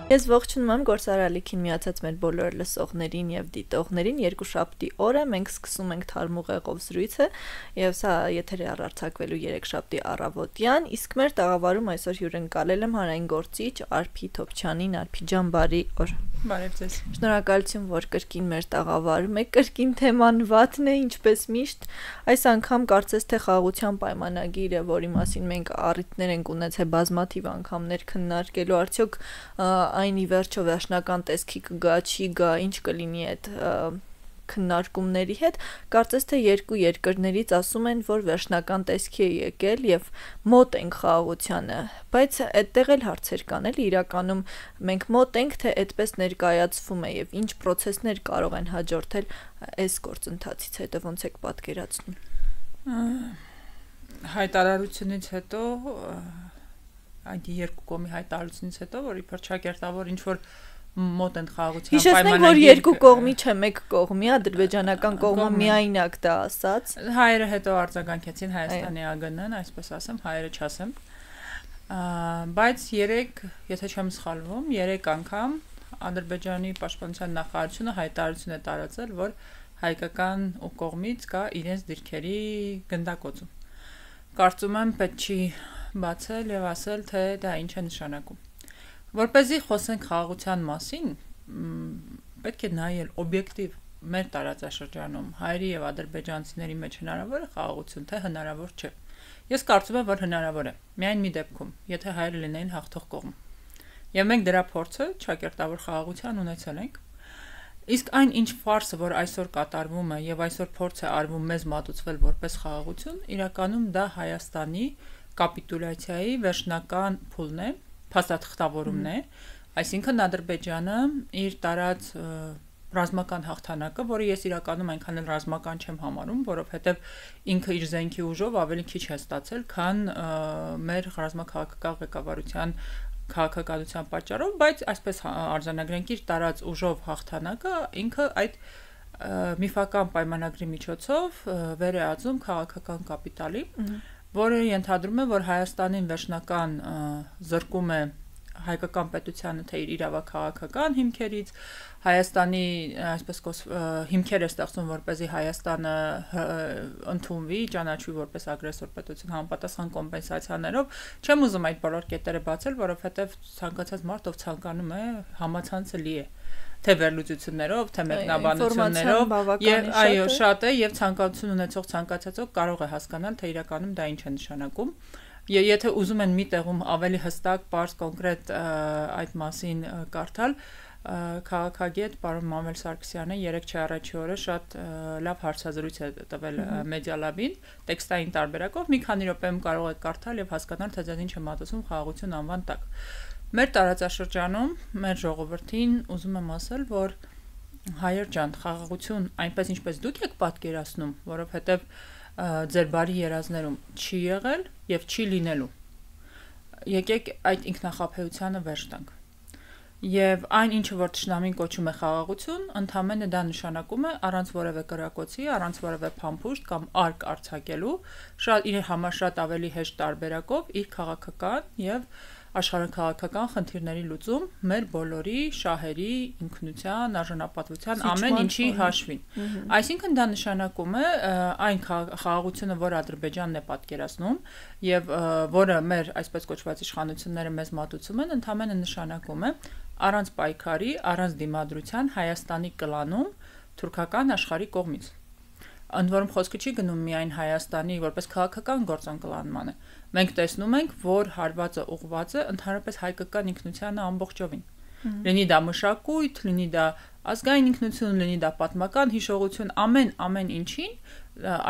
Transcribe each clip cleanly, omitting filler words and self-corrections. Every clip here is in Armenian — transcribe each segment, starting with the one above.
Ես ողջունում եմ Գործարալիքին միացած մեր բոլոր լսողներին եւ դիտողներին։ Երկուշաբթի օրը մենք սկսում ենք թարմուղեղով զրույցը եւ սա եթերի առարցակվելու երեքշաբթի առավոտյան, իսկ մեր տաղավարում այսօր հյուրընկալել եմ հանրային գործիչ Արփի Թոփչյանին։ Արփի ջան, բարի օր։ Բարև ձեզ։ Շնորհակալություն, որ կրկին մեր տաղավարում եք։ Կրկին թեման վատն է, ինչպես միշտ։ Այս անգամ կարծես թե խաղաղության պայմանագիրը, որի մասին մենք առիթներ ենք ունեցել բազմաթիվ անգամներ քննարկելու, արդյոք այն ի վերջո վերջնական տեսքի կգա, չի գա, ինչ կլինի այդ քննարկումների հետ, կարծես թե երկու երկրներից ասում են, որ վերջնական տեսքի է եկել եւ մոտ ենք խաղաղությանը, բայց այդտեղ էլ հարցեր կան, էլի իրականում մենք մոտ ենք, թե այդպես ներկայացվում է եւ ինչ process-ներ կարող են հաջորդել այս գործընթացից հետո, ոնց եք պատկերացնում։ Հայտարարությունից հետո այդ երկու կողմի հայտարարությունից հետո, որ իբր ճակերտավոր ինչ որ մոտ են խաղաղության պայմանագիր։ Հիշեցնենք, որ երկու կողմի չէ, մեկ կողմի, ադրբեջանական կողմը միայնակ դա ասաց։ Հայերը հետո արձագանքեցին Հայաստանի ԱԳՆ-ն, այսպես ասեմ, հայերը չասեմ։ Բայց 3, եթե չեմ սխալվում, 3 անգամ Ադրբեջանի պաշտպանության նախարարությունը հայտարարություն է տարածել, որ հայկական ու կողմից կա իրենց դիրքերի գնդակոծում։ Կարծում եմ պետք չի բացել եւ ասել, թե դա ինչ է նշանակում։ Որպեսզի խոսենք խաղաղության մասին, պետք է նայել օբյեկտիվ մեր տարածաշրջանում հայերի եւ ադրբեջանցիների մեջ հնարավոր է խաղաղություն, թե հնարավոր չէ։ Ես կարծում եմ, որ հնարավոր է։ Միայն մի դեպքում, եթե հայերը լինեին հաղթող կողմ։ Եվ մենք դրա փորձը ճակերտավոր խաղաղության ունեցել ենք։ Իսկ այն ինչ ֆարսը, որ այսօր կատարվում է եւ այսօր փորձ է արվում մեզ մատուցվել որպես խաղաղություն, իրականում դա Հայաստանի կապիտուլյացիայի վերջնական փուլն է, փաստաթղթավորումն է, այսինքն Ադրբեջանը իր տարած ռազմական հաղթանակը, որը ես իրականում այնքան էլ ռազմական չեմ համարում, որովհետև ինքը իր զենքի ուժով ավելի քիչ է ստացել, քան մեր ռազմաքաղաքական ղեկավարության քաղաքականության պատճառով, բայց այսպես արձանագրենք իր տարած ուժով հաղթանակը ինքը այդ միֆական պայմանագրի միջոցով վեր է ածում քաղաքական կապիտալի, որը ենթադրում է, որ Հայաստանին վերջնական զրկում է հայկական պետությանը թե իր իրավաքաղաքական հիմքերից, Հայաստանի այսպես հիմքեր է ստեղծում, որպեսզի Հայաստանը ընդունվի, ճանաչվի որպես ագրեսոր պետություն համապատասխան կոմպենսացիաներով, չեմ ուզում այդ բոլոր կետերը բացել, որովհետև ցանկացած մարդ ով ցանկանում է համացանցը լի է, թե վերլուծություններով, թե մեկնաբանություններով, եւ այո, շատ է եւ ցանկություն ունեցող ցանկացածով կարող է հասկանալ, թե իրականում դա ինչ է նշանակում։ Եթե ուզում են մի տեղում ավելի հստակ, պարզ, կոնկրետ այդ մասին կարդալ, քաղաքագետ պարոն Մամել Սարգսյանը 3 չառաջի օրը շատ լավ հարցազրույց է տվել Մեդիալաբին, տեքստային տարբերակով, մի քանի րոպեում կարող եք կարդալ եւ հասկանալ, թե ձեզ ինչ է մատուցում խաղաղություն անվան տակ։ Մեր տարածաշրջանում, մեր ժողովրդին ուզում եմ ասել, որ հայեր ջան, խաղաղություն այնպես ինչպես դուք եք պատկերացնում, որովհետեւ ձեր բարի երազներում չի եղել եւ չի լինելու։ Եկեք այդ ինքնախապեյությանը վերջ տանք։ Եվ այն ինչը որ ճշնամին կոչում է խաղաղություն, ընդհանրապես դա նշանակում է առանց որևէ կրակոցի, առանց որևէ փամփուշտ կամ արկ արձակելու, շատ իր համար շատ ավելի հեշտ տարբերակով իր քաղաքական եւ աշխարհաքաղաքական խնդիրների լուծում մեր բոլորի շահերի, ինքնության, արժանապատվության ամեն ինչի հաշվին։ Այսինքն դա նշանակում է այն խաղաղությունը, որ Ադրբեջանն է պատկերացնում եւ որը մեր այսպես կոչված իշխանությունները մեզ մատուցում են, ընդհանրապես նշանակում է առանց պայքարի, առանց դիմադրության Հայաստանի կլանում թուրքական աշխարհի կողմից։ Ընդ որում խոսքը չի գնում միայն Հայաստանի որպես քաղաքական գործընկալանմանը։ Մենք տեսնում ենք, որ հարվածը ուղղված է ընդհանրապես հայկական ինքնությանը ամբողջովին։ Լինի դա մշակույթ, լինի դա ազգային ինքնություն, լինի դա պատմական հիշողություն, ամեն ինչին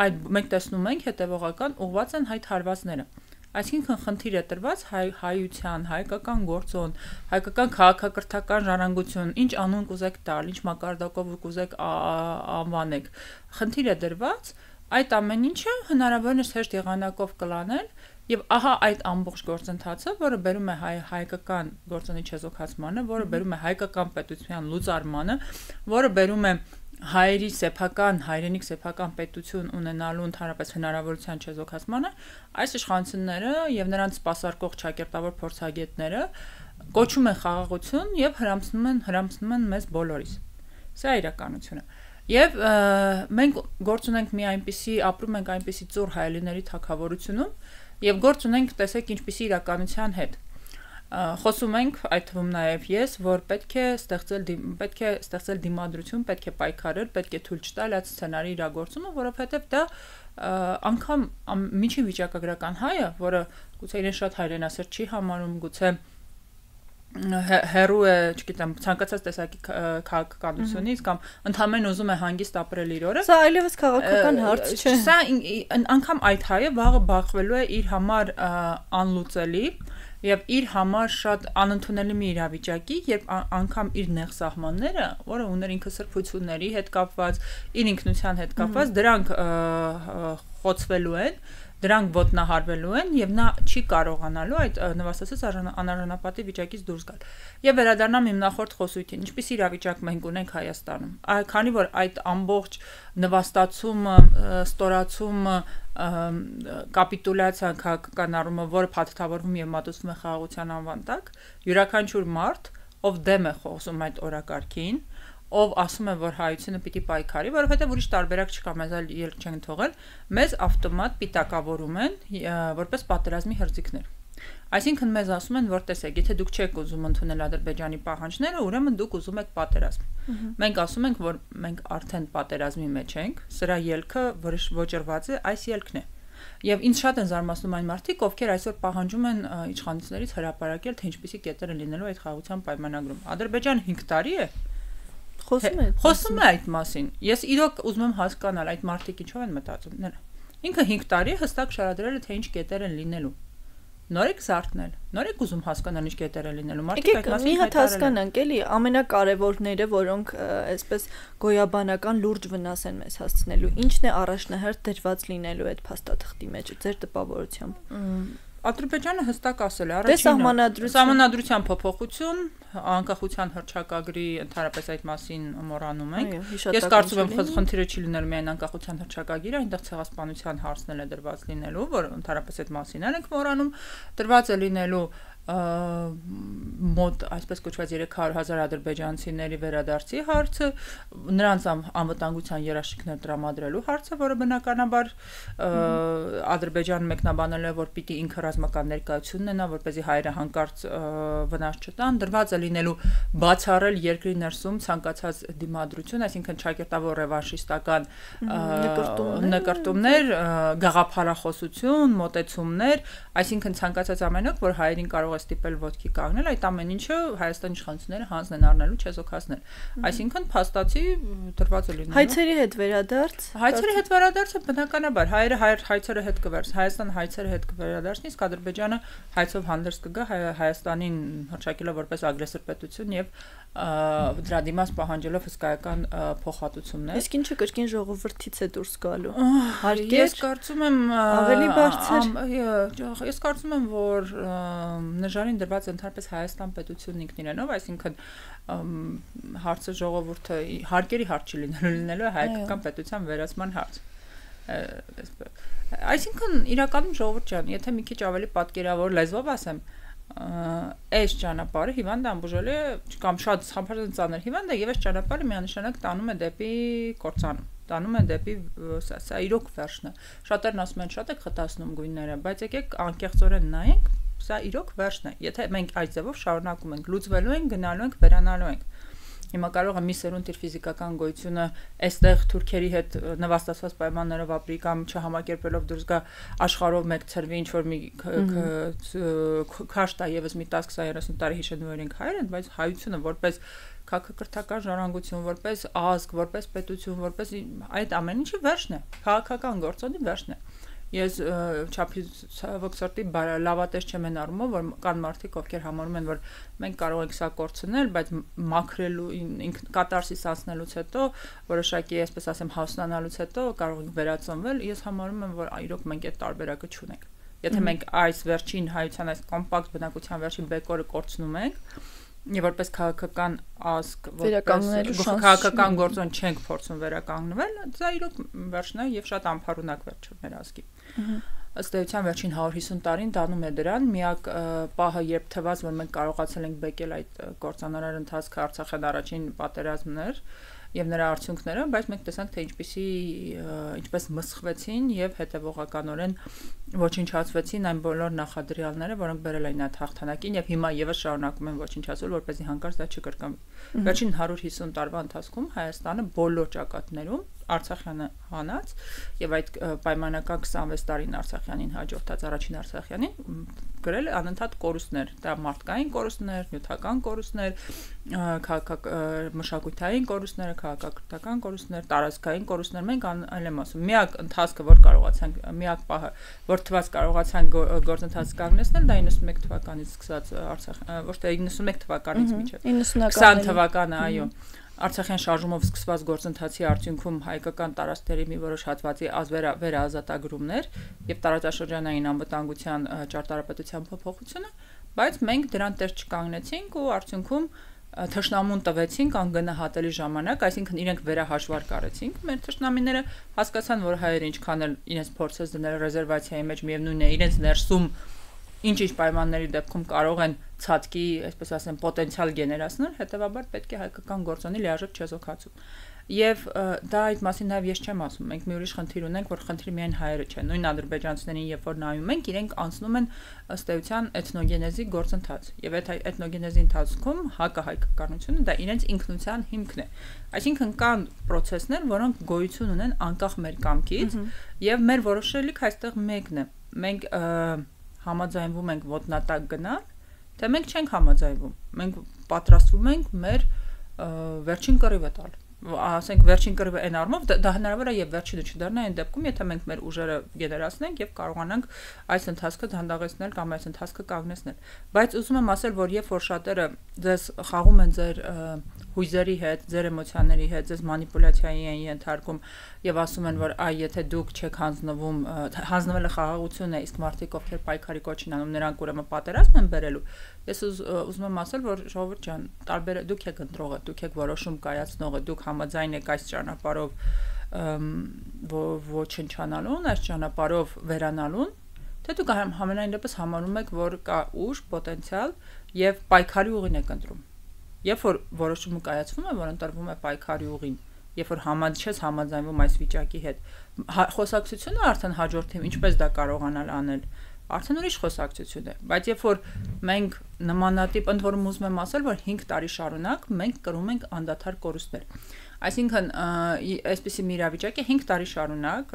այդ մենք տեսնում ենք հետևողական ուղղված են այդ հարվածները։ Այսինքն խնդիր է տրված հայության, հայկական գործոն, հայկական քաղաքակրթական ժառանգություն, ինչ անուն կուզեք տալ, ինչ մակարդակով կուզեք անվանեք։ Խնդիր է դրված այդ ամեն ինչը հնարավորինս հեշտ եղանակով կլանել եւ ահա այդ ամբողջ գործընթացը, որը բերում է հայկական գործոնի չեզոքացմանը, որը բերում է հայկական պետության լուծարմանը, որը բերում է հայերի սեփական, հայրենիք սեփական պետություն ունենալու ընդհանրապես հնարավորության չեզոքացմանը, այս իշխանությունները եւ նրանց սպասարկող ճակերտավոր փորձագետները կոչում են խաղաղություն եւ հրամցնում են մեզ բոլորիս։ Սա է իրականությունը։ Եվ մենք գործ ունենք մի այնպիսի ապրում ենք այնպիսի ծուր հայելիների թագավորությունում եւ գործ ունենք տեսեք ինչպիսի իրականության հետ։ Խոսում ենք այդ թվում նաեւ ես, որ պետք է ստեղծել դիմադրություն, պետք է պայքարել, պետք է թույլ չտալ այդ սցենարի իրագործումը, որովհետեւ դա անգամ միջին վիճակագրական հայը, որը գուցե իրեն շատ հայրենասեր չի համարում, գուցե հերու է, չգիտեմ, ցանկացած տեսակի քաղաքականությունից կամ ընդհանրեն ուզում է հանգիստ ապրել իր օրը։ Սա այլևս քաղաքական հարց չէ։ Սա անգամ այդ հայը վաղը բախվելու է իր համար անլուծելի եւ իր համար շատ անընդունելի մի իրավիճակի, երբ անգամ իր նեղ սահմանները, որը ուներ ինքը սրբությունների հետ կապված, իր ինքնության հետ կապված, դրանք խոցվելու են, դրանք ոտնահարվելու են եւ նա չի կարողանալու այդ նվաստացած անարժանապատի վիճակից դուրս գալ։ Եվ վերադառնամ իմ նախորդ խոսույթին, ինչպիսի իրավիճակ մենք ունենք Հայաստանում։ Քանի որ այդ ամբողջ նվաստացումը, ստորացումը, կապիտուլյացիան քաղաքական առումով, որը փաթեթավորվում եւ մատուցվում է խաղաղության անվան տակ, յուրաքանչյուր մարդ, ով դեմ է խոսում այդ օրակարգին, ով ասում է, որ հայությունը պիտի պայքարի, որովհետև ուրիշ տարբերակ չկա, մեզ այլ ելք չեն թողել, մեզ ավտոմատ պիտակավորում են որպես պատերազմի հրձիկներ։ Այսինքն մեզ ասում են, որ տեսեք, եթե դուք չեք ուզում ընդունել Ադրբեջանի պահանջները, ուրեմն դուք ուզում եք պատերազմ։ Մենք ասում ենք, որ մենք արդեն պատերազմի մեջ ենք, սրա ելքը ոչրված է, այս ելքն է։ Եվ ինձ շատ են զարմացնում այն մարդիկ, ովքեր այսօր պահանջում են իշխանություններից հրապարակել, թե ինչպիսի կետեր են լինելու այդ խաղաղության պայմանագրում։ Ադրբեջանը 5 տարի է խոսում է այդ մասին։ Ես իրոք ուզում եմ հասկանալ այդ մարդիկ ինչով են մտածում։ Ինքը 5 տարի հստակ շարադրել է, թե ինչ կետեր են լինելու։ Նոր եք զարթնել, նոր եք ուզում հասկանալ ինչ կետեր են լինելու։ Մարդիկ այդ մասին մի հատ հասկանանք, էլի, ամենակարևորները, որոնք այսպես գոյաբանական լուրջ վնաս են մեզ հասցնելու, ինչն է առաջնահերթ դրված լինելու այդ փաստաթղթի մեջ, ձեր տպավորությամբ։ Ադրբեջանը հստակ ասել է, առաջինը սահմանադրության փոփոխություն, անկախության հռչակագրի ընդհանրապես այդ մասին մոռանում ենք։ Ես կարծում եմ, խնդիրը չի լինելու միայն անկախության հռչակագիրը, այնտեղ ցեղասպանության հարցն է դրված լինելու, որ ընդհանրապես այդ մասին ենք մոռանում, դրված է լինելու մոտ այսպես կոչված 300,000 ադրբեջանցիների վերադարձի հարցը, նրանց անվտանգության երաշխիքներ տրամադրելու հարցը, որը բնականաբար Ադրբեջանը մեկնաբանել է, որ պիտի ինքը ռազմական ներկայություն ունենա, որպեսզի հայերը հանկարծ վնաս չտան, դրված է լինելու բացառել երկրի ներսում ցանկացած դիմադրություն, այսինքն ճակերտավոր ռևանշիստական նկարտումներ, գաղափարախոսություն, մոտեցումներ, այսինքն ցանկացած ամենок, որ հայերին կարող ստիպել ոտքի կանգնել, այդ ամեն ինչը Հայաստանի իշխանությունները հանձն են առնելու չեզոքացնել։ Այսինքն փաստացի դրված է լինելու։ Հայցերի հետ վերադարձ։ Հայցերի հետ վերադարձը բնականաբար հայերը հայցերը հետ կվերց, Հայաստանը հայցերը հետ կվերադառնի, իսկ Ադրբեջանը հայցով հանդերձ կգա Հայաստանին հռչակելով որպես ագրեսոր պետություն եւ դրա դիմաց պահանջելով հսկայական փոխհատուցումներ։ Իսկ ինչը կրկին ժողովրդից է դուրս գալու։ Ես կարծում եմ ավելի բարձր։ Ես կարծում եմ, որ նժարին դրված ընդհանրապես Հայաստան պետությունն ինքն իրենով, այսինքն հարցը ժողովուրդը հարկերի հարց չի լինելու է հայկական պետության վերացման հարց։ Այսինքն իրականում ժողովուրդ ջան, եթե մի քիչ ավելի պատկերավոր լեզվով ասեմ, այս ճանապարհը հիվանդը ամբուժելի է կամ շատ համբարձ ծանր հիվանդ է եւ այս ճանապարհը միանշանակ տանում է դեպի կործանում, տանում է դեպի սա իրոք վերջն է։ Շատերն ասում են շատ եք խտացնում գույները, բայց եկեք անկեղծորեն նայենք, սա իրոք վերջն է։ Եթե մենք այդ ձևով շարունակում ենք, լուծվելու ենք, գնալու ենք, վերանալու ենք։ Հիմա կարող է մի սերունդ իր ֆիզիկական գոյությունը այստեղ թուրքերի հետ նվաստացված պայմաններով ապրի կամ չհամակերպելով դուրս գա աշխարհով մեկ ծրվի ինչ որ մի քաշ տա եւս մի 10-20-30 տարի հիշելու ենք հայերեն, բայց հայությունը որպես քաղաքակրթական ժառանգություն, որպես ազգ, որպես պետություն, որպես այդ ամեն ինչի վերջն է, քաղաքական գործոնի վերջն է։ Ես չափից սրտի լավատես չեմ են առումով, որ կան մարդիկ, ովքեր համարում են, որ մենք կարող ենք սա կորցնել, բայց մաքրելու, կատարսիս անցնելուց հետո, որոշակի, այսպես ասեմ, հասունանալուց հետո կարող ենք վերածնվել, ես համարում եմ, որ իրոք մենք այդ տարբերակը չունենք։ Եթե մենք այս վերջին հայության այս կոմպակտ բնակության վերջին բեկորը կորցնում ենք, եւ որպես քաղաքական ազգ, որպես քաղաքական գործոն չենք փորձում վերականգնվել, դա իրոք վերջն է եւ շատ անփառունակ վերջ մեր ազգի։ Ըստ էության վերջին 150 տարին տանում է դրան, միակ պահը երբ թվաց, որ մենք կարողացել ենք բեկել այդ կործանարար ընթացքը Արցախյան առաջին պատերազմներ եւ նրա արդյունքները, բայց մենք տեսանք, թե ինչպես մսխվեցին եւ հետեւողականորեն ոչնչացվեցին այն բոլոր նախադրյալները, որոնք բերել էին այդ հաղթանակին եւ հիմա եւս շարունակում են ոչնչացնել, որպեսզի հանկարծ դա չկրկնվի։ Վերջին 150 տարվա ընթացքում Հայաստանը բոլոր ճակատներում Արցախյանը հանած եւ այդ պայմանական 26 տարին Արցախյանին հաջորդած առաջին Արցախյանին գրել անընդհատ կորուստներ, դա մարդկային կորուստներ, նյութական կորուստներ, մշակութային կորուստներ, քաղաքակրթական կորուստներ, տարածքային կորուստներ, մենք այլ եմ ասում, միակ ընթացքը, որ կարողացանք, միակ պահը, որ թվաց կարողացանք գործընթաց կանգնեցնել, դա 91 թվականից սկսած Արցախ, ոչ թե 91 թվականից մինչև 20 թվականը, այո, Արցախյան շարժումով սկսված գործընթացի արդյունքում հայկական տարածքների մի որոշ հատվածի վերաազատագրումներ եւ տարածաշրջանային անվտանգության ճարտարապետության փոփոխությունը, բայց մենք դրան տեր չկանգնեցինք ու արդյունքում թշնամուն տվեցինք անգնահատելի ժամանակ, այսինքն իրենք վերահաշվարկ արեցինք։ Մեր թշնամիները հասկացան, որ հայերը ինչքան էլ իրենց փորձես դնել ռեզերվացիայի մեջ միևնույն է, իրենց ներսում ինչ պայմանների դեպքում կարող են ցածկի, այսպես ասեմ, պոտենցիալ գեներացնել, հետեւաբար պետք է հայկական գործոնի լիարժեք չեզոքացում։ Եվ դա այդ մասին նաև ես չեմ ասում, մենք մի ուրիշ խնդիր ունենք, որ խնդիրը միայն հայերը չեն, նույն ադրբեջանցիներին, երբ որ նայում ենք, իրենք անցնում են ըստ էության էթնոգենեզի գործընթաց, եւ այդ էթնոգենեզի ընթացքում հակահայկականությունը դա իրենց ինքնության հիմքն է։ Այսինքն կան պրոցեսներ, որոնք գոյություն ունեն անկախ մեր կամքից, եւ մեր որոշելիք այստեղ մեկն է։ Մենք համաձայնվում ենք ոտնատակ գնալ, թե մենք չենք համաձայնվում։ Մենք պատրաստվում ենք մեր վերջին կռիվը տալ։ Ասենք վերջին կռիվը այն առումով դա հնարավոր է եւ վերջինը չդառնա այն դեպքում, եթե մենք մեր ուժերը գեներացնենք եւ կարողանանք այս ընթացքը դանդաղեցնել կամ այս ընթացքը կանգնեցնել։ Բայց ուզում եմ ասել, որ երբ որ շատերը ձեզ խաղում են ձեր հույզերի հետ, ձեր էմոցիաների հետ, ձեզ մանիպուլյացիայի են ենթարկում եւ ասում են, որ այ եթե դուք չեք հանձնվում, հանձնվելը խաղաղություն է, իսկ մարդիկ ովքեր պայքարի կոչին անում, նրանք ուրեմն պատերազմ են բերելու։ Ես ուզում եմ ասել, որ ժողովուրդ ջան, դուք եք ընտրողը, դուք եք որոշում կայացնողը, դուք համաձայն եք այս ճանապարհով ոչնչանալուն, այս ճանապարհով վերանալուն, թե դուք համենայն դեպս համարում եք, որ կա ուժ, պոտենցիալ եւ պայքարի ուղին եք ընտրում։ Երբ որ որոշումը կայացվում է, որ ընտրվում է պայքարի ուղին, երբ որ չես համաձայնվում այս վիճակի հետ, խոսակցությունը արդեն հաջորդում, ինչպես դա կարողանալ անել, արդեն ուրիշ խոսակցություն է, բայց երբ որ մենք նմանատիպ, ընդ որում ուզում եմ ասել, որ 5 տարի շարունակ մենք կրում ենք անդադար կորուստներ։ Այսինքն այսպիսի մի իրավիճակ է 5 տարի շարունակ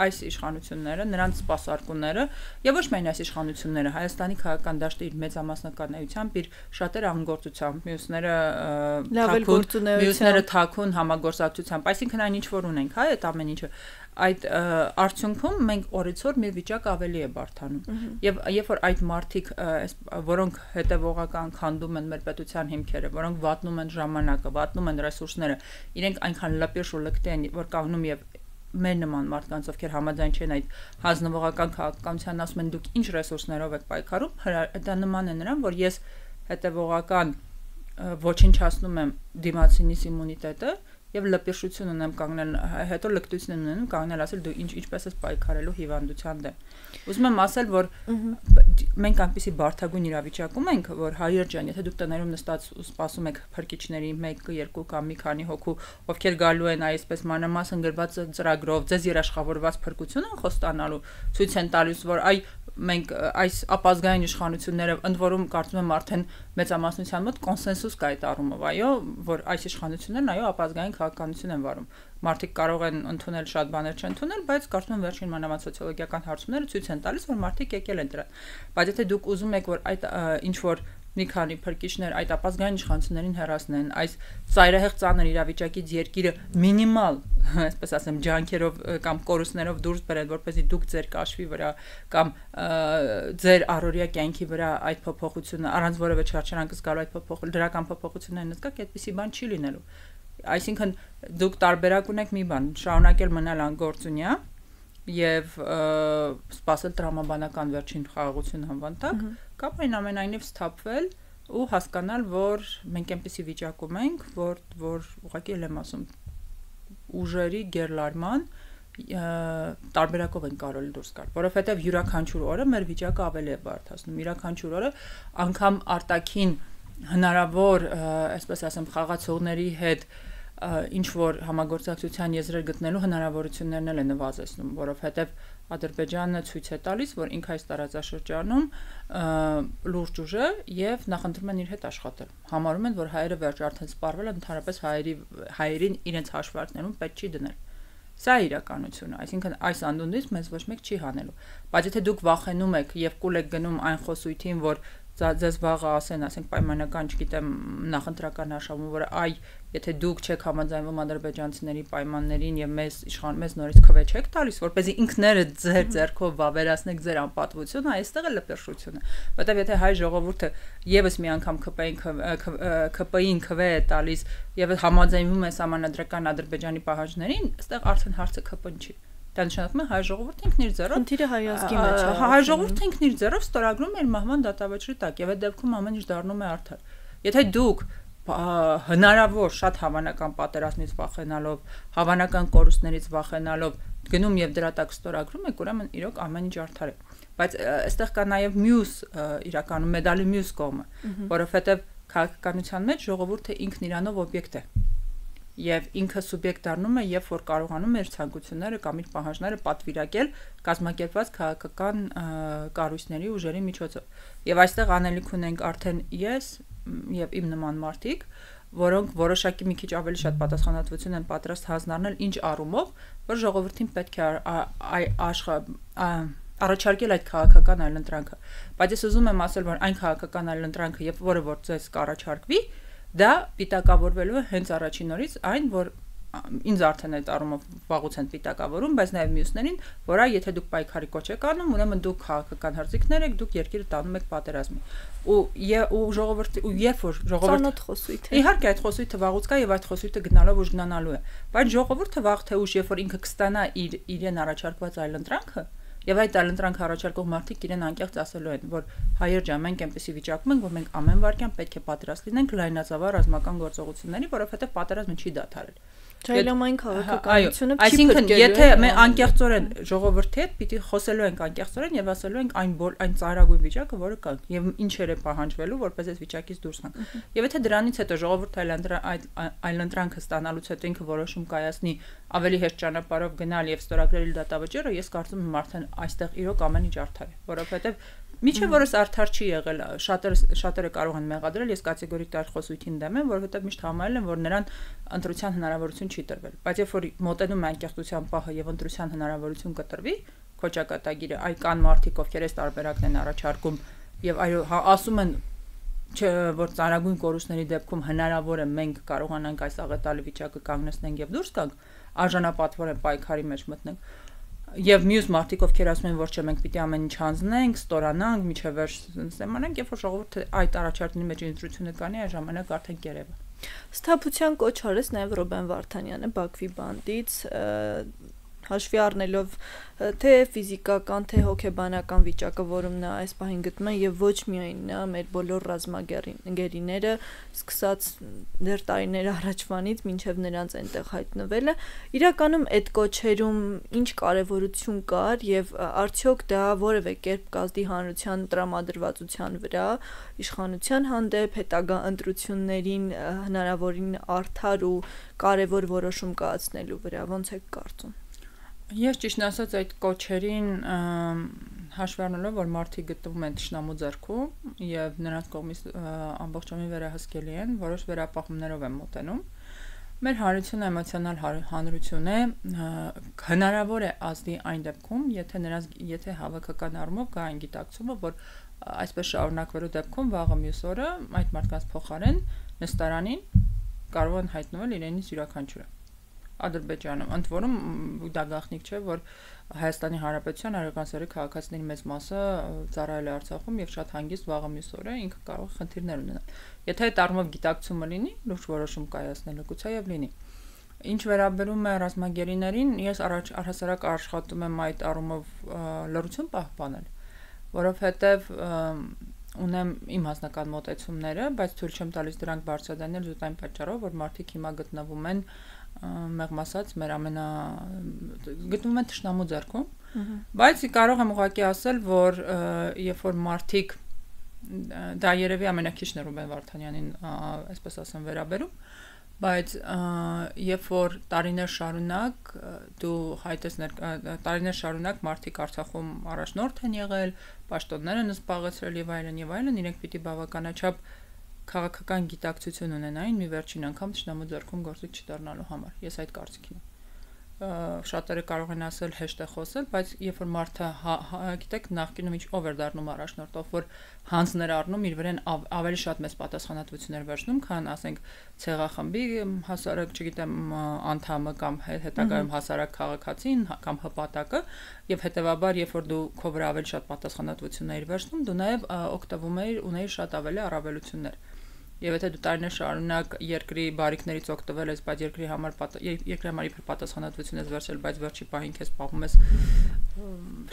այս իշխանությունները, նրանց սպասարկումները եւ ոչ միայն այս իշխանությունները, Հայաստանի քաղաքական դաշտը իր մեծամասնականությամբ, իր շատերը անգործությամբ, մյուսները թաքուն համագործակցությամբ, այսինքն այն ինչ որ ունենք, հա, այդ ամեն ինչը այդ արդյունքում մենք օրեցօր մեր վիճակը ավելի է բարդանում եւ երբ որ այդ մարդիկ որոնք հետեւողական քանդում են մեր պետության հիմքերը, որոնք վատնում են ժամանակը, վատնում են ռեսուրսները, իրենք այնքան լպիշ ու լկտի են, որ կանգնում եւ մեր նման մարդկանց, ովքեր համաձայն չեն այդ հանձնվողական քաղաքականության, ասում են դուք ինչ ռեսուրսներով եք պայքարում, դա նման է նրան, որ ես հետեւողական ոչնչացնում եմ դիմացինիս իմունիտետը եւ լպիշություն ունեմ կանգնել, հետո լկտություն ունեմ կանգնել, ասել դու ինչպես ես պայքարելու հիվանդության դեմ։ Ուզում եմ ասել, որ մենք այնպեսի բարդագույն իրավիճակում ենք, որ հայեր ջան, եթե դուք տներում նստած ու սպասում եք փրկիչների 1, 2 կամ մի քանի հոգու, ովքեր գալու են այսպես մանրամասն գրված ծրագրով, ձեզ երաշխավորված փրկություն են խոստանալու, ցույց են տալիս, որ այ մենք այս ապազգային իշխանությունները ընդ որում կարծում եմ արդեն մեծամասնության մոտ կոնսենսուս կա այդ առումով, այո, որ այս իշխանություններն այո ապազգային քաղաքականություն են վարում։ Մարդիկ կարող են ընդունել շատ բաներ չեն ընդունել, բայց կարծում եմ վերջին մանավանդ սոցիոլոգիական հարցումները ցույց են տալիս, որ մարդիկ եկել են դրան։ Բայց եթե դուք ուզում եք, որ այդ ինչ որ մի քանի փրկիչներ այդ ապազգային իշխանություններին հեռացնեն, այս ծայրահեղ ծանր իրավիճակից երկիրը մինիմալ, այսպես ասեմ, ջանքերով կամ կորուստներով դուրս բերեն, որպեսզի դուք ձեր կաշվի վրա կամ ձեր առօրյա կյանքի վրա այդ փոփոխությունը առանց որևէ չարչարանք զգալու այդ դրական փոփոխություններն զգաք, այդպիսի բան չի լինելու։ Այսինքն դուք տարբերակ ունեք մի բան, շարունակել մնալ անգործունյա եւ սпасել տրամաբանական վերջին խաղաղություն հանվանտակ, կամ այնուամենայնիվ սթափվել, ու հասկանալ, որ մենք այնպեսի վիճակում ենք, որ ուղղակի եմ ասում ուժերի գերլարման տարբերակով են կարելի դուրս գալ, որովհետև յուրաքանչյուր օրը մեր վիճակը ավելի է բարդացնում, յուրաքանչյուր օրը անգամ արտաքին հնարավոր, այսպես ասեմ, խաղացողների հետ ինչ որ համագործակցության եզրեր գտնելու հնարավորություններն էլ է նվազեցնում, որովհետև Ադրբեջանը ցույց է տալիս, որ ինքը այս տարածաշրջանում լուրջ ուժ է եւ նախընտրում են իր հետ աշխատել։ Համարում են, որ հայերը վերջ արդեն սպառվել են, ընդհանրապես հայերին իրենց հաշվարկներում պետք չի դնել։ Սա է իրականությունը, այսինքն այս անդունդից մեզ ոչ մեկ չի հանելու։ Բայց եթե դուք վախենում եք եւ կուլ եք գնում այն խոսույթին, որ ձեզ վաղը ասենք պայմանական, չգիտեմ, նախընտրական հաշվում, որ այ եթե դուք չեք համաձայնվում ադրբեջանցիների պայմաններին եւ մեզ նորից քվե չեք տալիս, որպեսզի ինքներդ ձեր ձեռքով վավերացնեք ձեր անպատվությունը, այստեղ է լպրշությունը։ Որտեւ եթե հայ ժողովուրդը եւս մի անգամ ԿՊ-ին քվե է տալիս եւ համաձայնվում է համանդրական Ադրբեջանի պահանջներին, այստեղ արդեն հարցը ԿՊ-ն չի։ Դա նշանակում է հայ ժողովուրդը ինքն իր ձեռով Խնդիրը հայ ազգի մեջ է։ Հայ ժողովուրդը ինքն իր ձեռով ստորագրում է իր մահվան դատավճռի տակ եւ այդ դեպքում ամեն ինչ դառնում է արդար։ Եթե դուք հնարավոր շատ հավանական պատերազմից վախենալով, հավանական կորուստներից վախենալով գնում եւ դրա տակ ստորագրում եք, ուրեմն իրոք ամեն ինչ արդար է։ Բայց այստեղ կա նաեւ մյուս իրականում մեդալի մյուս կողմը, որովհետեւ քաղաքականության մեջ ժողովուրդը ինքն իրանով օբյեկտ է։ Եվ ինքը սուբյեկտ դառնում է, երբ որ կարողանում է իր ցանկությունները կամ իր պահանջները պատվիրակել կազմակերպված քաղաքական կառույցների ուժերի միջոցով։ Եվ այստեղ անելիք ունենք արդեն ես եւ իմ նման մարդիկ, որոնք որոշակի մի քիչ ավելի շատ պատասխանատվություն են պատրաստ հանձնարարնել ինչ առումով, որ ժողովրդին պետք է առաջարկել այդ քաղաքական այլընտրանքը։ Բայց ես ուզում եմ ասել, որ այն քաղաքական այլընտրանքը, երբ որը որ ձեզ կառաջարկվի, դա պիտակավորվելու է հենց առաջին օրից այն, որ ինձ արդեն այդ առումով վաղուց են պիտակավորում, բայց նաև մյուսներին, որ եթե դուք պայքարի կոչ եք անում, ուրեմն դուք քաղաքական հրձիկներ եք, դուք երկիրը տանում եք պատերազմի։ Ու ժողովրդի ու երբ որ ժողովուրդը խոսույթ է։ Իհարկե այդ խոսույթը վաղուց կա եւ այդ խոսույթը գնալով ուժգնանալու է, բայց ժողովուրդը վաղ թե ուշ, երբ որ ինքը կստանա իրեն առաջարկված այլընտրանքը, եւ այդ այլընտրանքը առաջարկող մարդիկ իրեն անկեղծ ասելու են, որ հայեր ջան, մենք այնպեսի վիճակում ենք, որ մենք ամեն վարքյան պետք է պատրաստ լինենք լայնածավալ ռազմական գործողությունների, որովհետեւ պատերազմը չի դադարել։ Ճայլամային քաղաքականությունը չի այսինքն եթե մենք անկեղծորեն ժողովրդի հետ պիտի խոսելու ենք անկեղծորեն եւ ասելու ենք այն ծայրագույն վիճակը, որը կա եւ ինչեր է պահանջվելու, որպես այս վիճակից դուրս գանք։ Եվ եթե դրանից հետո ժողովուրդը այլընտրանքը ստանալուց հետո ինքը որոշում կայացնի ավելի հեշտ ճանապարհով գնալ եւ ստորագրել դատավճիռը, ես կարծում եմ արդեն այստեղ իրոք ամեն ինչ արդար է, որովհետեւ Միջև որս արդար չի եղել, շատերը կարող են մեղադրել, ես կատեգորիկ տար խոսույթին դեմ եմ, որովհետև միշտ համարել եմ, որ նրան ընտրության հնարավորություն չի տրվել։ Բայց երբ որ մոտենում է անկեղծության պահը եւ ընտրության հնարավորություն կտրվի, քո ճակատագիրը, այ կան մարդիկ, ովքեր այս տարբերակն են առաջարկում եւ այո, ասում են, որ ծանրագույն կորուստների դեպքում հնարավոր է մենք կարողանանք այս աղետալի վիճակը կանգնեցնենք եւ դուրս գանք, արժանապատվորեն պայքարի մեջ մտնենք։ Եվ մյուս մարդիկ, ովքեր ասում են, որ չէ, մենք պիտի ամեն ինչ հանձնենք, ստորանանք, միջև վերջ ստեմանանք, երբ որ ժողովուրդը այդ առաջարկների մեջ ընտրությունը կանի, այն ժամանակ արդեն կերևը։ Սթափության կոչ արեց նաև Ռոբեն Վարդանյանը Բաքվի բանդից, հաշվի առնելով թե ֆիզիկական, թե հոգեբանական վիճակը, որում նա այս պահին գտնում է եւ ոչ միայն նա, մեր բոլոր ռազմագերիները, սկսած դեռ տարիներ առաջվանից մինչեւ նրանց այնտեղ հայտնվելը, իրականում այդ կոչերում ինչ կարեւորություն կար եւ արդյոք դա որևէ կերպ կազդի հանրության տրամադրվածության վրա, իշխանության հանդեպ հետագա ընտրություններին հնարավորին արդար ու կարեւոր որոշում կայացնելու վրա, ոնց եք կարծում։ Ես ճիշտն ասած այդ կոչերին հաշվի առնելով, որ մարդիկ գտնվում են թշնամու ձեռքում եւ նրանց կողմից ամբողջովին վերահսկելի են, որոշ վերապահումներով են մոտենում։ Մեր հանրությունը էմոցիոնալ հանրություն է, հնարավոր է ազդի այն դեպքում, եթե հավաքական առումով կա այն գիտակցումը, որ այսպես շարունակվելու դեպքում վաղը մյուս օրը այդ մարդկանց փոխարեն նստարանին կարող են հայտնվել իրենից յուրաքանչյուրը։ Ադրբեջանում, ընդ որում դա գաղտնիք չէ, որ Հայաստանի Հանրապետության արևելյան սերի քաղաքացիների մեծ մասը ծառայել է Արցախում եւ շատ հանգիստ վաղը մյուս օրը ինքը կարող է խնդիրներ ունենալ։ Եթե այդ առումով գիտակցումը լինի, լուրջ որոշում կայացնելու գուցեև լինի։ Ինչ վերաբերում է ռազմագերիներին, ես առհասարակ աշխատում եմ այդ առումով լրություն պահպանել, որովհետեւ ունեմ իմ հասնական մոտեցումները, բայց թույլ չեմ տալիս դրանք բարձրացնել զուտ այն պատճառով, որ մարդիկ հիմա գտնվում են մեղմ ասած մեր գտնվում են թշնամու ձեռքում, բայց կարող եմ ուղղակի ասել, որ երբ որ մարդիկ դա երևի ամենակիչն է Ռուբեն Վարդանյանին, այսպես ասեմ, վերաբերում, բայց երբ որ տարիներ շարունակ դու հայտես տարիներ շարունակ մարդիկ Արցախում առաջնորդ են եղել, պաշտոններ են զբաղեցրել եւ այլն, իրենք պիտի բավականաչափ քաղաքական գիտակցություն ունենային մի վերջին անգամ թշնամու ձեռքում գործիք չդառնալու համար։ Ես այդ կարծիքին եմ։ Շատերը կարող են ասել հեշտ է խոսել, բայց երբ որ մարդը գիտեք նախկինում ով էր դառնում առաջնորդ, ով որ հանձներ առնում իր վրան ավելի շատ մեծ պատասխանատվություններ վերցնում, քան ասենք ցեղախմբի հասարակ, չգիտեմ, անդամը կամ հետագայում հասարակ քաղաքացին կամ հպատակը, եւ հետեւաբար երբ որ դու քո վրա ավելի շատ պատասխանատվություններ վերցնում, դու նաեւ օգտվում ունեիր շատ ավելի առավելություններ։ Եվ եթե դու տարիներ շարունակ երկրի բարիքներից օգտվել ես, բայց երկրի համար իբր պատասխանատվություն ես վերցրել, բայց վերջի պահին քեզ պահում ես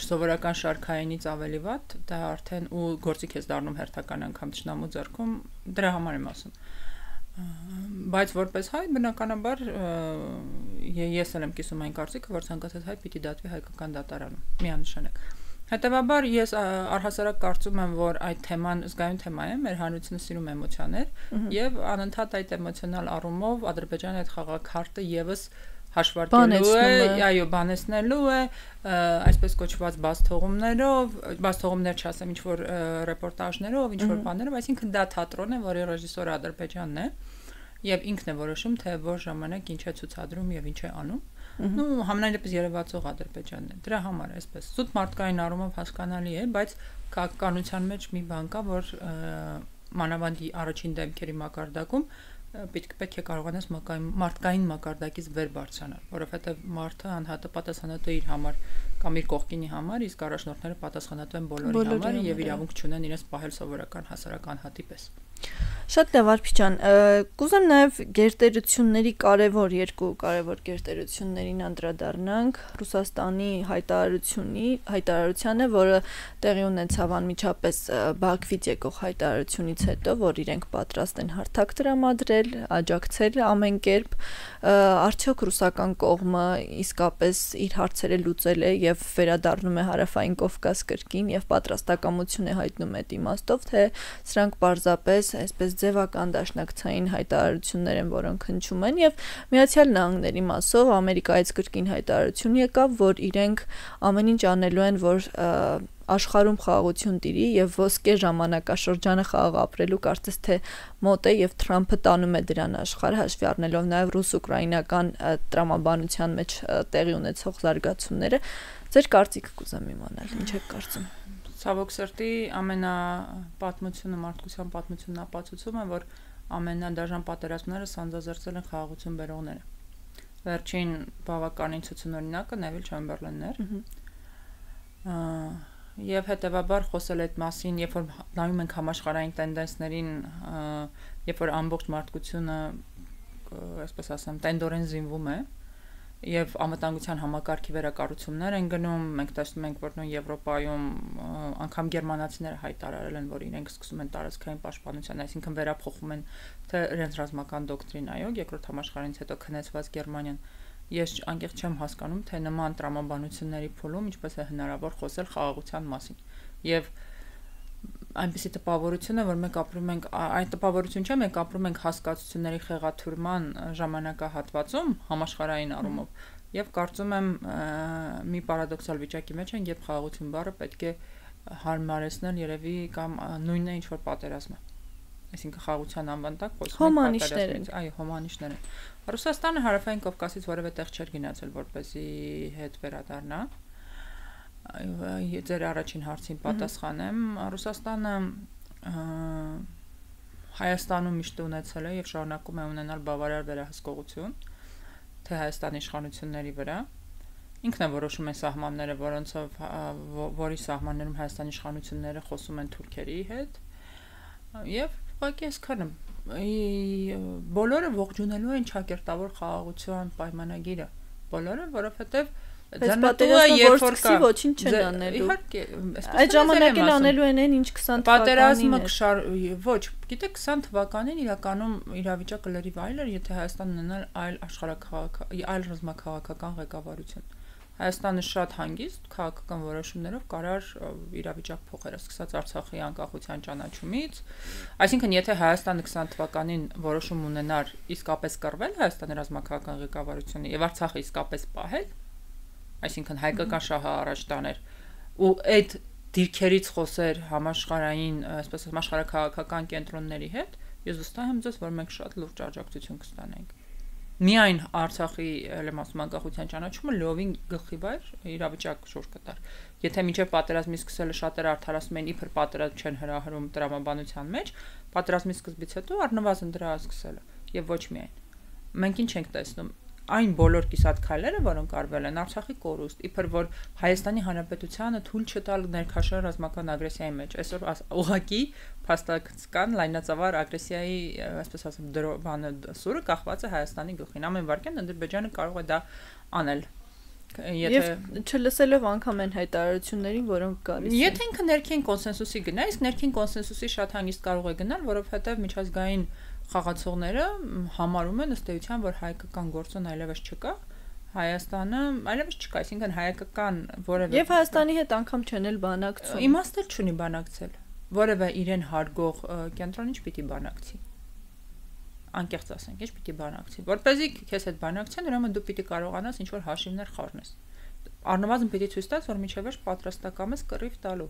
սովորական շարքայինից ավելի վատ, դա արդեն ու գործիք ես դառնում հերթական անգամ թշնամու ձեռքում, դրա համար եմ ասում։ Բայց որպես հայ բնականաբար ես էլ եմ կիսում այն կարծիքը, որ ցանկացած հայ պիտի դատվի հայկական դատարանում, միանշանակ։ Հետևաբար ես առհասարակ կարծում եմ, որ այդ թեման զգայուն թեմա է, մեր հանրությունը սիրում էմոցիաներ եւ անընդհատ այդ էմոցիոնալ առումով Ադրբեջանի այդ խաղաքարտը եւս հաշվարկելու է, այո, բանեցնելու է, այսպես կոչված բաց թողումներ չասեմ, ինչ որ ռեպորտաժներով, ինչ որ բաներով, այսինքն դա թատրոն է, որի ռեժիսորը Ադրբեջանն է եւ ինքն է որոշում, թե որ ժամանակ ինչ է ցուցադրում եւ ինչ է անում։ Ну, համենայնդեպս երևացող Ադրբեջանն է։ Դրա համար այսպես զուտ մարդկային առումով հասկանալի է, բայց քաղաքականության մեջ մի բան կա, որ մանավանդ առաջին դեմքերի մակարդակում պետք է կարողանաս մարդկային մակարդակից վեր բարձրանալ, որովհետև մարդը անհատը պատասխանատու է իր համար կամ իր կողքինի համար, իսկ առաջնորդները պատասխանատու են բոլորի համար եւ իրավունք չունեն իրենց պահել սովորական հասարակ անհատի պես։ Շատ լավ Արփի ջան, կուզեմ նաև գերտերությունների երկու կարևոր գերտերություններին անդրադառնանք, Ռուսաստանի հայտարարությանը, որը տեղի ունեցավ անմիջապես Բաքվից եկող հայտարարությունից հետո, որ իրենք պատրաստ են հարթակ տրամադրել, աջակցել ամեն կերպ, արդյոք ռուսական կողմը իսկապես իր հարցերը լուծել է եւ վերադառնում է Հարավային Կովկաս կրկին եւ պատրաստակամություն է հայտնում այդ իմաստով, թե սրանք պարզապես այսպես ձևական դաշնակցային հայտարարություններ են, որոնք հնչում են եւ Միացյալ Նահանգների մասով Ամերիկայից կրկին հայտարարություն եկավ, որ իրենք ամեն ինչ անելու են, որ աշխարհում խաղաղություն տիրի եւ ոսկե ժամանակաշրջանը խաղաղ ապրելու կարծես թե մոտ է եւ Թրամփը տանում է դրան աշխարհ, հաշվի առնելով նաեւ ռուս-ուկրաինական տրամաբանության մեջ տեղի ունեցող զարգացումները։ Ձեր կարծիքը կուզեմ իմանալ, ինչ եք կարծում։ Ցավոք սրտի ամենապատմությունը մարդկության պատմությունն ապացուցում է, որ ամենադաժան պատերազմները սանձազերծել են խաղաղություն բերողները։ Վերջին բավականին ցուցունօրինակը Նևիլ Չեմբերլենն էր։ Եվ հետեւաբար խոսել այդ մասին, երբ որ նայում ենք համաշխարհային տենդենսներին, երբ որ ամբողջ մարդկությունը, այսպես ասեմ, տենդորեն զինվում է, եւ անվտանգության համակարգի վերակառուցումներ են գնում, մենք տեսնում ենք, որ նույն Եվրոպայում անգամ գերմանացիները հայտարարել են, որ իրենք սկսում են տարածքային պաշտպանության, այսինքն վերափոխում են թե իրենց ռազմական դոկտրինայով, երկրորդ համաշխարհից հետո քնեցված Գերմանիան։ Ես անկեղծ չեմ հասկանում, թե նման տրամաբանությունների փուլում ինչպես է հնարավոր խոսել խաղաղության մասին։ Եվ այնպիսի տպավորություն է, որ մենք ապրում ենք, այն տպավորություն չէ, մենք ապրում ենք հասկացությունների խեղաթյուրման ժամանակահատվածում համաշխարհային առումով, եւ կարծում եմ մի պարադոքսալ վիճակի մեջ ենք, երբ խաղաղություն բառը պետք է հարմարեցնել երևի կամ նույնն է ինչ որ պատերազմը։ Այսինքն խաղաղության անվան տակ խոսում ենք պատերազմից, այո, հոմանիշներ են։ Ռուսաստանը Հարավային Կովկասից որևէ տեղ չէր գնացել, որպեսզի հետ վերադառնա։ Ձեր առաջին հարցին պատասխանեմ, Ռուսաստանը Հայաստանում միշտ ունեցել է եւ շարունակում է ունենալ բավարար վերահսկողություն թե Հայաստանի իշխանությունների վրա։ Ինքն է որոշում է սահմանները, որի սահմաններում Հայաստանի իշխանությունները խոսում են թուրքերի հետ։ Եվ ուղղակի այսքան է։ Բոլորը ողջունելու են ճակերտավոր խաղաղության պայմանագիրը։ Բոլորը, որովհետեւ Բայց պատերազմը որ սկսի ոչինչ չեն անելու։ Իհարկե, այդ ժամանակ էլ անելու են ինչ 20 պատերազմը ոչ, գիտեք 20 թվականին իրականում իրավիճակը լրիվ այլ էր, եթե Հայաստանն ունենար այլ այլ ռազմաքաղաքական ղեկավարություն։ Հայաստանը շատ հանգիստ քաղաքական որոշումներով կարար իրավիճակ փոխել, սկսած Արցախի անկախության ճանաչումից, այսինքն եթե Հայաստանը 20 թվականին որոշում ունենար իսկապես կռվել Հայաստանի ռազմաքաղաքական ղեկավարությունը եւ Արցախը իսկապես պահել, այսինքն հայկական շահը առաջ տաներ ու այդ դիրքերից խոսեր համաշխարհային, այսպես ասած, աշխարհաքաղաքական կենտրոնների հետ, ես վստահ եմ ձեզ, որ մենք շատ լուրջ աջակցություն կստանանք։ Միայն Արցախի անկախության ճանաչումը լովին գլխի վայր իրավիճակ շուրջ կտար։ Եթե մինչև պատերազմի սկսելը շատերը արդարացնում են իբր պատերազմ չեն հրահրում տրամաբանության մեջ, պատերազմի սկզբից հետո առնվազն դրա սկսելը եւ ոչ միայն։ Մենք ինչ ենք տեսնում։ Այն բոլոր կիսատ քայլերը, որոնք արվել են Արցախի կորուստ, իբր որ Հայաստանի Հանրապետությանը թույլ չտալ ներքաշար ռազմական ագրեսիայի մեջ, այսօր ուղղակի փաստական լայնածավալ ագրեսիայի, այսպես ասեմ, բանը սուրը կախված է Հայաստանի գլխին։ Ամեն վարքյան Ադրբեջանը կարող է դա անել։ Եվ չլսելով անգամ են հայտարարություններին, որոնք գալիս են։ Եթե ինքը ներքին կոնսենսուսի գնա, իսկ ներքին կոնսենսուսի շատ հանգիստ կարող է գնալ, որովհետև միջազգային խաղացողները համարում են ըստ էության, որ հայկական գործոն այլևս չկա, Հայաստանը այլևս չկա, այսինքն հայկական որևէ Եվ Հայաստանի հետ անգամ չեն էլ բանակցում։ Իմաստ էլ չունի բանակցել, որևէ իրեն հարգող կենտրոն ինչ պիտի բանակցի։ Անկեղծ ասենք, ինչ պիտի բանակցի։ Որպեսզի քեզ հետ բանակցեն, ուրեմն դու պիտի կարողանաս ինչ-որ հաշիվներ խառնես։ Առնվազն պիտի ցույց տաս, որ միջև վերջ պատրաստակամ ես կռիվ տալու։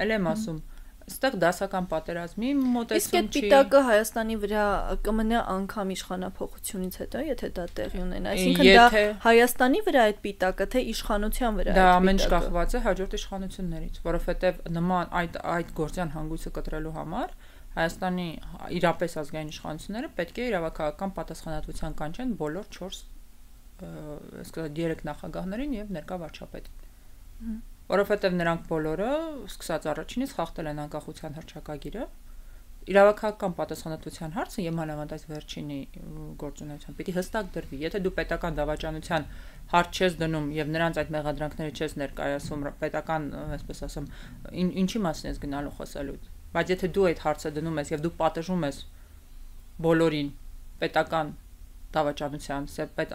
Էլ եմ ասում, այստեղ դասական պատերազմի մոտեցում չի։ Իսկ այդ պիտակը Հայաստանի վրա կմնա անգամ իշխանափոխությունից հետո, եթե դա տեղի ունենա, այսինքն դա Հայաստանի վրա այդ պիտակը, թե իշխանության վրա դա ամեն ինչ կախված է հաջորդ իշխանություններից, որովհետև նման այդ գործյան հանգույցը կտրելու համար Հայաստանի իրապես ազգային իշխանությունները պետք է իրավաքաղաքական պատասխանատվության կանչեն բոլոր 3 նախագահներին եւ ներկա վարչապետին։ Որովհետև նրանք բոլորը սկսած առաջինից խախտել են անկախության հռչակագիրը, իրավաքաղաքական պատասխանատվության հարցը եւ մանավանդ այս վերջինի գործունեության պիտի հստակ դրվի։ Եթե դու պետական դավաճանության հարց չես դնում եւ նրանց այդ մեղադրանքները չես ներկայացում պետական, այսպես ասեմ, ինչի մասին ես գնալու խոսելու։ Բայց եթե դու այդ հարցը դնում ես եւ դու պատժում ես բոլորին պետական դավաճանության,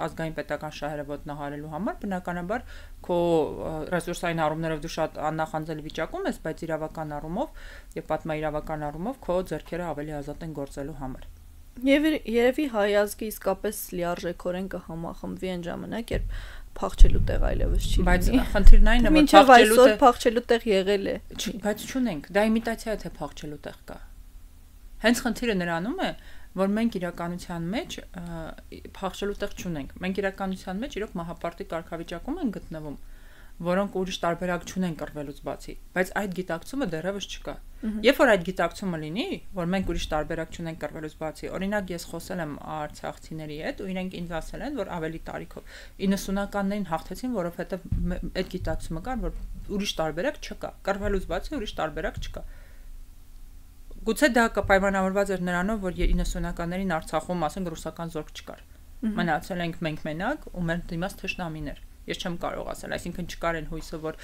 ազգային պետական շահերը ոտնահարելու համար, բնականաբար քո ռեսուրսային առումներով դու շատ աննախանձելի վիճակում ես, բայց իրավական առումով եւ պատմաիրավական առումով քո ձեռքերը ավելի ազատ են գործելու համար։ Եվ երևի հայ ազգը իսկապես լիարժեքորեն կհամախմբվի այն ժամանակ, երբ փախչելու տեղ այլևս չի։ Բայց խնդիրն այն է, որ փախչելու տեղ եղել է։ Բայց չունենք, դա իմիտացիա է, թե փախչելու տեղ կա։ Հենց խնդիրը նրանում է, որ մենք իրականության մեջ փախչելու տեղ չունենք։ Մենք իրականության մեջ իրոք մահապարտի կարգավիճակում ենք գտնվում, որոնք ուրիշ տարբերակ չունեն կռվելուց բացի, բայց այդ գիտակցումը դեռևս չկա։ Երբ որ այդ գիտակցումը լինի, որ մենք ուրիշ տարբերակ չունենք կռվելուց բացի, օրինակ ես խոսել եմ արցախցիների հետ ու իրենք ինձ ասել են, որ ավելի տարիքով 90-ականներին հաղթեցին, որովհետև այդ գիտակցումը կար, որ ուրիշ տարբերակ չկա, կռվելուց բացի ուրիշ տարբերակ չկա։ Գուցե դա կպայմանավորված էր նրանով, որ 90-ականներին Արցախում, ասենք, ռուսական զորք չկար։ Մնացել ենք մենք մենակ ու մեր դիմաց թշնամիներ։ Ես չեմ կարող ասել, այսինքն չկար այն հույսը, որ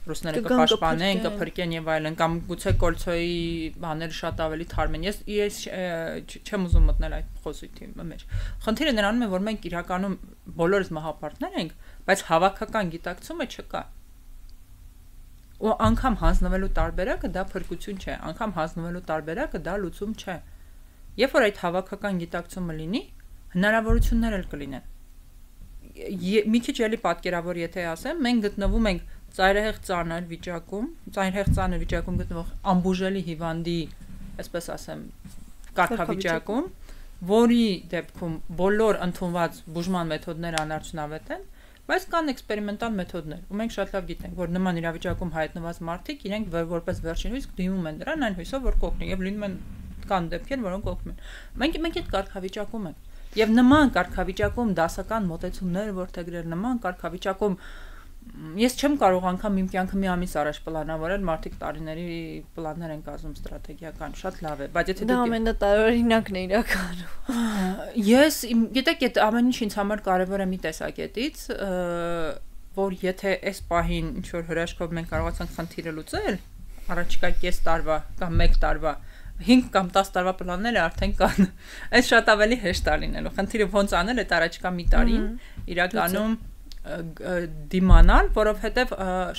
ռուսները կպաշտպանեն, կփրկեն եւ այլն, կամ գուցե Կոլցոյի բաները շատ ավելի թարմ են։ Ես չեմ ուզում մտնել այդ խոսույթի մեջ։ Խնդիրը նրանում է, որ մենք իրականում բոլորս մահապարտներ ենք, բայց հավաքական գիտակցումը չկա։ Ու անգամ հանձնվելու տարբերակը դա փրկություն չէ, անգամ հանձնվելու տարբերակը դա լուծում չէ։ Երբ որ այդ հավաքական գիտակցումը լինի, հնարավորություններ էլ կլինեն։ Մի քիչ էլի պատկերավոր եթե ասեմ, մենք գտնվում ենք ծայրահեղ ծանր վիճակում գտնվող ամբուժելի հիվանդի, այսպես ասեմ, կարգավիճակում, որի դեպքում բոլոր ընդունված բուժման մեթոդները անարդյունավետ են, բայց կան էքսպերիմենտալ մեթոդներ, ու մենք շատ լավ գիտենք, որ նման իրավիճակում հայտնված մարդիկ իրենք որպես վերջին հույս դիմում են դրան այն հույսով, որ կօգնի, եւ լինում են կան դեպքեր, որոնք օգնում են։ Մենք այդ կարգավիճակում ենք։ Եվ նման կարգավիճակում դասական մոտեցումներ որդեգրել, նման կարգավիճակում ես չեմ կարող անգամ իմ կյանքը մի ամիս առաջ պլանավորել, մարդիկ տարիների պլաններ են կազմում ստրատեգիական, շատ լավ է, բայց եթե դա ամենատարօրինակն է իրականում։ Ես գիտեք, այդ ամեն ինչ ինձ համար կարևոր է մի տեսակետից, որ եթե այս պահին ինչ որ հրաշքով մենք կարողացանք խնդիրը լուծել, առաջիկա կես տարվա կամ 1 տարվա 5 կամ 10 տարվա պլանները արդեն կան։ Այս շատ ավելի հեշտ է լինելու։ Խնդիրը ոնց անել այդ առաջիկա մի տարին իրականում դիմանալ, որովհետև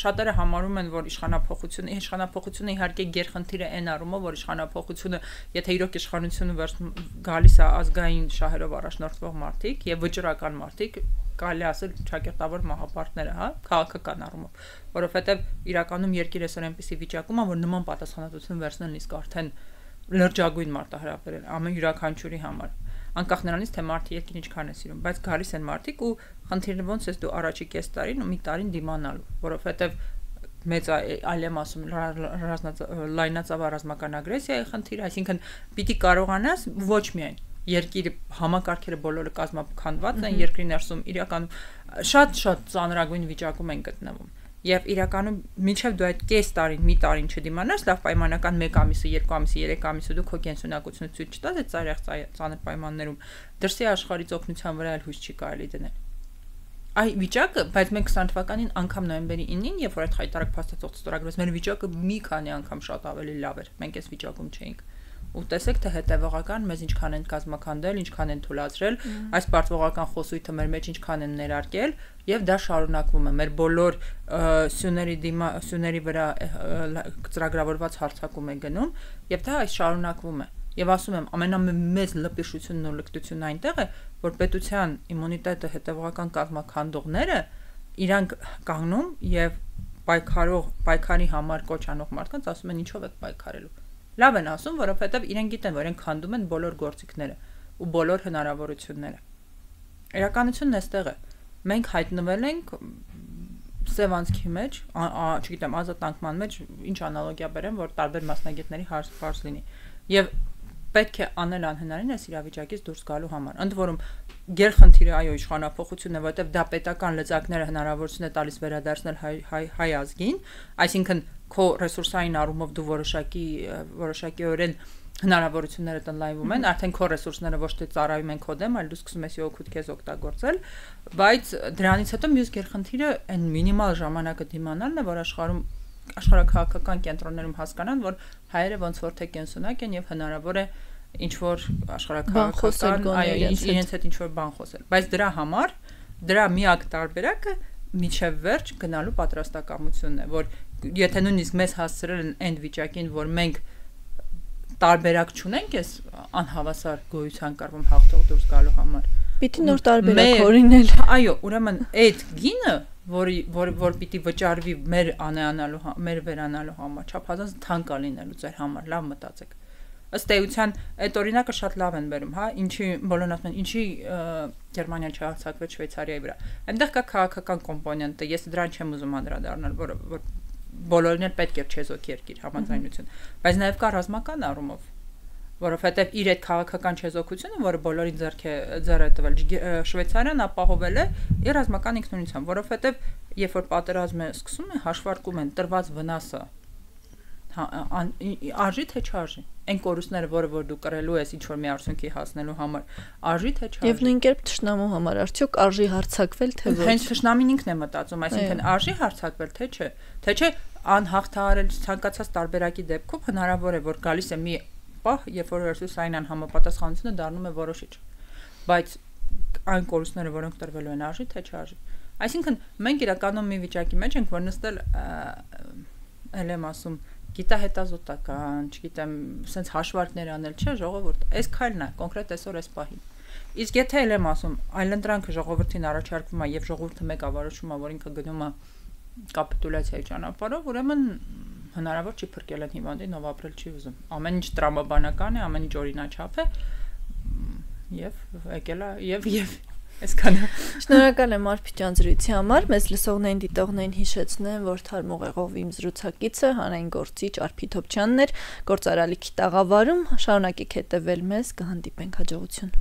շատերը համարում են, որ իշխանափոխությունը իհարկե գերխնդիր է այն առումով, որ իշխանափոխությունը, եթե իրոք իշխանությունը գալիս է ազգային շահերով առաջնորդվող մարդիկ եւ վճռական մարդիկ, կարելի ասել ճակերտավոր մահապարտները, հա, քաղաքական առումով, որովհետև իրականում երկիրը այսօր այնպիսի վիճակում է, որ նման պատասխանատվություն վերցնելն իսկ արդեն լրջագույն մարտահրավեր է ամեն յուրաքանչյուրի համար, անկախ նրանից թե մարդը երկին ինչքան է սիրում, բայց գալիս են մարդիկ ու խնդիրը ոնց ես դու առաջի կես տարին ու մի տարին դիմանալու, որովհետև մեծ այլեմ ասում լայնածավալ ռազմական ագրեսիայի խնդիրը, այսինքն պիտի կարողանաս ոչ միայն երկիրը համակարգերը բոլորը կազմաքանդված են, երկրի ներսում իրականում շատ ծանրագույն վիճակում են գտնվում։ Եվ իրականում մինչև դու այդ կես տարին, մի տարին չդիմանաս, լավ պայմանական 1 ամիսը, 2 ամիսը, 3 ամիսը դու քո կենսունակությունը ցույց չտաս այդ ծանր պայմաններում, դրսի աշխարհից օգնության վրա էլ հույս չի կարելի դնել։ Այ վիճակը, բայց մենք 20 թվականին անգամ նոյեմբերի 9-ին, երբ որ այդ խայտարակ փաստացող ստորագրվեց, մեր վիճակը մի քանի անգամ շատ ավելի լավ էր։ Մենք այս վիճակում չէինք։ Ու տեսեք թե հետևողական մեզ ինչքան են կազմակերպել, ինչքան են թույլատրել, այս պարտվողական խոսույթը մեր մեջ ինչքան են ներարկել, եւ դա շարունակվում է։ Մեր բոլոր սյուների վրա ծրագրավորված հարձակում է գնում, եւ դա այս շարունակվում է։ Եվ ասում եմ, ամենամեծ լպիշությունն ու լկտությունն այնտեղ է, որ պետության իմունիտետը հետևողական կազմակերպողները իրանք կանգնում եւ պայքարի համար կոչ անող մարդկանց ասում են ինչով եք պայքարելու։ Լավ են ասում, որովհետև իրենք գիտեն, որ իրենք քանդում են բոլոր գործիքները ու բոլոր հնարավորությունները։ Իրականությունն էստեղ է։ Մենք հայտնվել ենք սևանցքի մեջ, չգիտեմ, ազատանկման մեջ, ինչ անալոգիա բերեմ, որ տարբեր մասնագետների հարց լինի։ Եվ պետք է անել անհնարին այս իրավիճակից դուրս գալու համար։ Ընդ որում գերխնդիրը այո իշխանափոխությունն է, որովհետև դա պետական լծակները հնարավորություն է տալիս վերադարձնել հայ ազգին, այսինքն քո ռեսուրսային առումով դու որոշակիորեն հնարավորությունները տնլայնվում են, արդեն քո ռեսուրսները ոչ թե ծառայում են քո դեմ, այլ դու սկսում ես օգուտ քեզ օգտագործել, բայց դրանից հետո մյուս գերխնդիրը այն մինիմալ ժամանակը դիմանալն է, որ աշխարհաքաղաքական կենտրոններում հասկանան, որ հայերը ոնց որ թե կենսունակ են եւ հնարավոր է ինչ որ աշխարհաքաղաքական իրենց հետ ինչ որ բան խոսել, բայց դրա համար դրա միակ տարբերակը միջև վերջ գնալու պատրաստակամությունն է, որ եթե նույնիսկ մեզ հասցրել են այն վիճակին, որ մենք տարբերակ չունենք այս անհավասար գոյության կառվում հաղթող դուրս գալու համար, պիտի նոր տարբերակ օրինել։ Այո, ուրեմն այդ գինը, որ պիտի վճարվի մեր անանալու, մեր վերանալու համար, չափազանց թանկ է լինելու ձեր համար, լավ մտածեք։ Ըստ էության այդ օրինակը շատ լավ են բերում, հա, ինչի բոլորն ասում են, ինչի Գերմանիան չհարձակվեց Շվեյցարիայի վրա։ Այնտեղ կա քաղաքական կոմպոնենտը, ես դրան չեմ ուզում անդրադառնալ, որ բոլորն էլ պետք է չեզոք երկիր համաձայնություն, բայց նաև կա ռազմական առումով, որովհետև իր այդ քաղաքական չեզոքությունը, որը բոլորին ձեռ է տվել, Շվեյցարիան ապահովել է իր ռազմական ինքնուրույնությամբ, որովհետև երբ որ պատերազմը սկսում է, հաշվարկում են տրված վնասը, արժի թե չարժի, այն կորուստները, որ դու կրելու ես ինչ որ մի արդյունքի հասնելու համար, արժի թե չարժի։ Եվ նույն կերպ թշնամու համար արդյոք արժի հարձակվել թե ոչ։ Հենց թշնամին ինքն է մտածում, այսինքն արժի հարձակվել թե չէ անհաղթահարել ցանկացած տարբերակի դեպքում հնարավոր է որ գալիս է մի պահ, երբ որ ռեսուրսային համապատասխանությունը դառնում է որոշիչ, բայց այն կորուստները, որոնք տրվելու են, արժի թե չարժի։ Այսինքն մենք իրականում մի վիճակի մեջ ենք, որ նստել ել եմ ասում գիտահետազոտական, չգիտեմ, sense հաշվարկներ անել, չէ, ժողովուրդ, այս քայլն է, կոնկրետ այսօր այս պահին։ Իսկ եթե ել եմ ասում, այլընտրանքը ժողովրդին առաջարկվում է եւ ժողովուրդը մեկ որոշում է, որ ինքը գնում է կապիտուլյացիայի ճանապարհով, ուրեմն հնարավոր չի փրկել այն հիվանդին, ով ապրել չի ուզում։ Ամեն ինչ տրամաբանական է, ամեն ինչ օրինաչափ է եւ եկել է եւ այսքանը։ Շնորհակալ եմ Արփի ջան զրույցի համար։ Մեզ լսողներին դիտողներին հիշեցնեմ, որ թարմ ուղեղով իմ զրուցակիցը հանրային գործիչ Արփի Թոփչյանն էր, գործարարիքի տաղավարում։ Շարունակեք հետևել մեզ, կհանդիպենք հաջողություն։